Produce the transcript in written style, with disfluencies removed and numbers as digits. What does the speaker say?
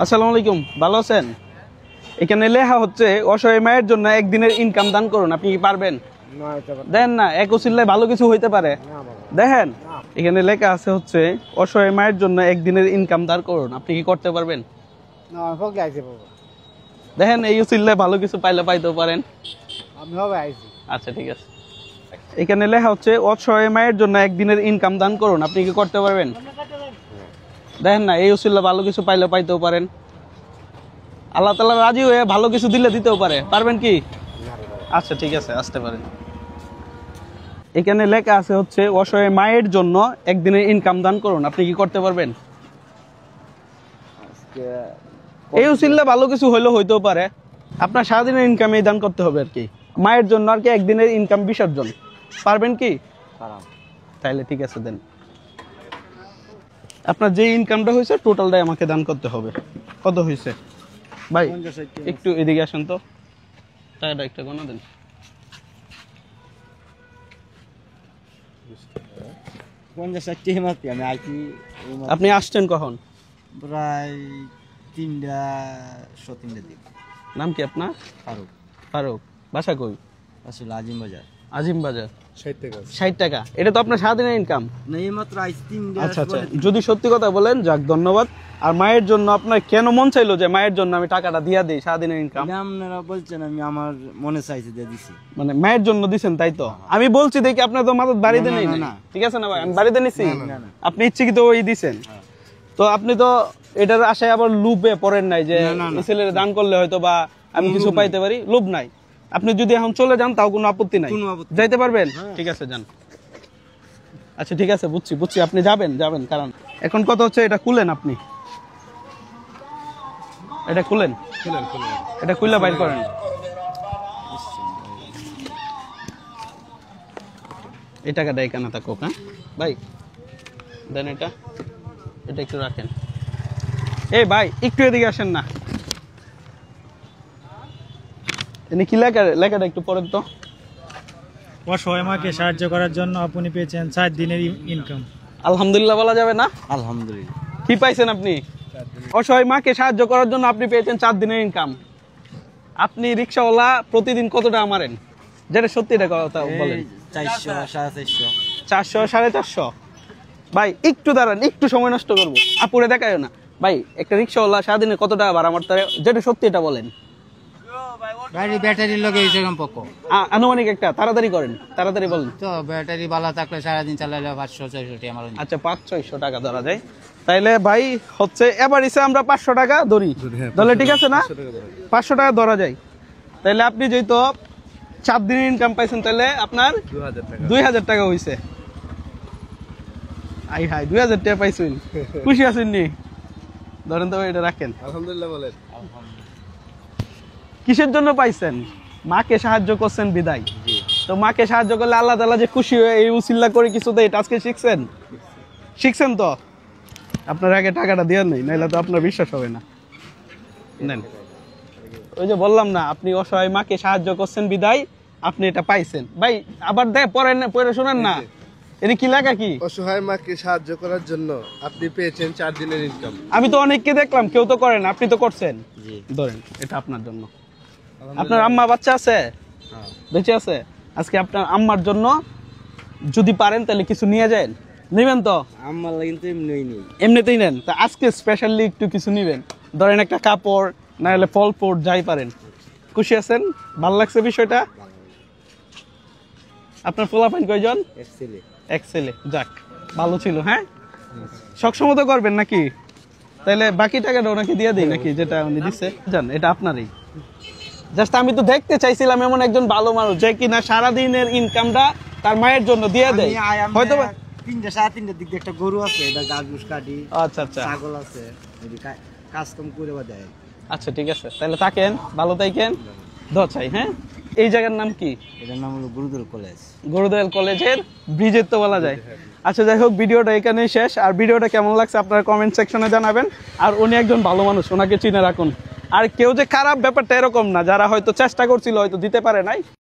আসসালামু আলাইকুম, ভালো আছেন? এখানে লেখা হচ্ছে অসহায় মায়ের জন্য একদিনের ইনকাম দান করুন। আপনি কি পারবেন? দেন না, এক উসিলায় ভালো কিছু হইতে পারে। দেখেন এখানে লেখা আছে হচ্ছে অসহায় মায়ের জন্য একদিনের ইনকাম দান করুন। আপনি কি করতে পারবেন? দেখেন এই উসিলায় ভালো কিছু পাইলে পাইতেও পারেন। আচ্ছা ঠিক আছে। এখানে লেখা হচ্ছে অসহায় মায়ের জন্য একদিনের ইনকাম দান করুন। আপনি কি করতে পারবেন? দেখেন না, এই উসিলা ভালো কিছু পাইলে পাইতেও পারেন। আল্লাহ তাআলা রাজি হয়ে ভালো কিছু দিলে দিতেও পারে। পারবেন কি? আচ্ছা ঠিক আছে, আসতে পারেন। এখানে লেখা আছে হচ্ছে অসহায় মায়ের জন্য একদিনের ইনকাম দান করুন। আপনি কি করতে পারবেন? এই উসিলা ভালো কিছু হইলেও হইতেও পারে। আপনার সারাদিনের ইনকামে দান করতে হবে আর কি। মায়ের জন্য আর কি একদিনের ইনকাম বিসর্জন। পারবেন কি? তাইলে ঠিক আছে, দেন। আপনার যে ইনকামটা হয়েছে টোটালটাই আমাকে দান করতে হবে। কত হয়েছে ভাই? একটু এদিকে আসেন তো, টাকাটা একটা গোনা দেন। আপনি আসছেন কখন? প্রায় 3:03 দিক। নাম কি আপনার? ফারুক। ফারুক। বাসা কই? আসলে আজিম বাজার। আজিম বাজার। 60 টাকা। এটা তো আপনার সারাদিনের ইনকাম না, এই মাত্র আইছি 3:00। আচ্ছা আচ্ছা, যদি সত্যি কথা বলেন যাক, ধন্যবাদ। আর মায়ের জন্য আপনার কেন মন চাইলো যে মায়ের জন্য আমি টাকাটা দিয়া দিই সারাদিনের ইনকাম? আপনারা বলছেন, আমি আমার মনে চাইছে দিয়ে দিছি। মানে মায়ের জন্য দিছেন তাই তো? আমি বলছি দেখি আপনার তো মাথার বাড়িতে নেই না, ঠিক আছে না ভাই? আমি বাড়িতে নিছি, আপনি ইচ্ছাকৃত ওই দিছেন। তো আপনি তো এটার আশায় আবার লুপে পড়েন নাই যে ছেলের দান করলে হয়তো বা আমি কিছু পাইতে পারি, লোভ নাই। আপনি যদি এখন চলে যান তাও কোনো আপত্তি নাই, যাইতে পারবেন? ঠিক আছে, যান। আচ্ছা ঠিক আছে, বুঝছি বুঝছি, আপনি যাবেন যাবেন। কারণ এখন কথা হচ্ছে এটা খুলেন, আপনি এটা খুলেন, এটা খুলে বাইর করেন। এই টাকাটা এখানে থাকুক। হ্যাঁ ভাই, দেন এটা, এটা একটু রাখেন। এই ভাই একটু এদিকে আসেন না। এনে কি লেখা, লেখাটা একটু পড়েন তো। অসহায় মাকে সাহায্য করার জন্য আপনি পেয়েছেন 4 দিনের ইনকাম। আলহামদুলিল্লাহ বলা যাবে না? আলহামদুলিল্লাহ। কি পাইছেন আপনি? অসহায় মাকে সাহায্য করার জন্য আপনি পেয়েছেন 4 দিনের ইনকাম। আপনি রিক্সাওয়ালা প্রতিদিন কত টাকা মারেন? যেটা সত্যি এটা কথা বলেন। 400, 450। 400, 450। ভাই একটু দাঁড়ান, একটু সময় নষ্ট করবো, আপুরে দেখায় না। ভাই একটা রিক্সাওয়ালা সারাদিনে কত টাকা ভাড়া মারতে পারে? যেটা সত্যি এটা বলেন। গাড়ি ব্যাটারির লগে হইছে সম্পর্ক। আনুমানিক একটা, তাড়াতাড়ি করেন, তাড়াতাড়ি বলেন। তো ব্যাটারি বালা থাকলে সারাদিন চালালে 500-600 টাকা আমার। আচ্ছা 500-600 টাকা ধরা যায়। তাইলে ভাই হচ্ছে এবার ইসে আমরা 500 টাকা ধরি, তাহলে ঠিক আছে না? 500 টাকা ধরা যায়। তাইলে আপনি যেহেতু 4 দিনের ইনকাম পাইছেন, তাহলে আপনার 2000 টাকা হয়েছে। আই হাই, 2000 টাকা পাইছেন, খুশি আছেন নি? ধরেন তো, এটা রাখেন। আলহামদুলিল্লাহ বলেন। কিসের জন্য পাইছেন? মাকে সাহায্য করছেন বিদায়। তো মাকে সাহায্য করলে আল্লাহ তাআলা যে খুশি হয়ে এই উসিলা করে কিছু দেয়, এটা আজকে শিখছেন? শিখছেন তো? আপনার আগে টাকাটা দিয়ে নেই, নাইলে তো আপনার বিশ্বাস হবে না। নেন, ওই যে বললাম না, আপনি অসহায় মাকে সাহায্য করছেন বিদায় আপনি এটা পাইছেন। ভাই আবার পড়ে শোনেন না, এটা কি লেখা? কি অসহায় মাকে সাহায্য করার জন্য আপনি পেয়েছেন 4 দিনের ইনকাম। আমি তো অনেককে দেখলাম, কেউ তো করেন, আপনি তো করছেন। ধরেন এটা আপনার জন্য। আপনার আম্মা বাচ্চা আছে? বেঁচে আছে? আজকে আপনার আম্মার জন্য যদি পারেন তাহলে কিছু নিয়ে যান, নেবেন তো? আমার কিন্তু এমনিই নেই, এমনিতেই নেন, তা আজকে স্পেশালি একটু কিছু নিবেন। ধরেন একটা কাপড়, না হলে ফল ফ্রুট, যাই পারেন। খুশি আছেন? ভালো লাগছে বিষয়টা? আপনার পোলাপাইন কয়জন? এক ছেলে। যাক, ভালো ছিল। হ্যাঁ, সবসময় তো করবেন নাকি? তাহলে বাকি টাকাটা ওনাকে দিয়ে দিই নাকি, যেটা উনি দিচ্ছে? জান, এটা আপনারই। জাস্ট আমি তো দেখতে চাইছিলাম এমন একজন ভালো মানুষ যে কিনা সারাদিনের ইনকামটা তার মায়ের জন্য দিয়ে দেয়। হয়তো 3:00-3:30 দিক দিয়ে একটা গরু আছে, এটা গাছ গুছ কাটি। আচ্ছা আচ্ছা, ছাগল আছে, কাজ কম করে বা দেয়। আচ্ছা ঠিক আছে, তাহলে থাকেন, ভালো থাকেন, দোয়া চাই। হ্যাঁ, এই জায়গার নাম কি? এটার নাম হলো গুরুদল কলেজ। গুরুদয়াল কলেজের ব্রিজের তো বলা যায়। আচ্ছা যাই হোক, ভিডিওটা এখানেই শেষ। আর ভিডিওটা কেমন লাগছে আপনারা কমেন্ট সেকশনে জানাবেন। আর উনি একজন ভালো মানুষ, ওনাকে চিনে রাখুন। আর কেউ যে খারাপ, ব্যাপারটা এরকম না। যারা হয়তো চেষ্টা করছিল, হয়তো দিতে পারে নাই।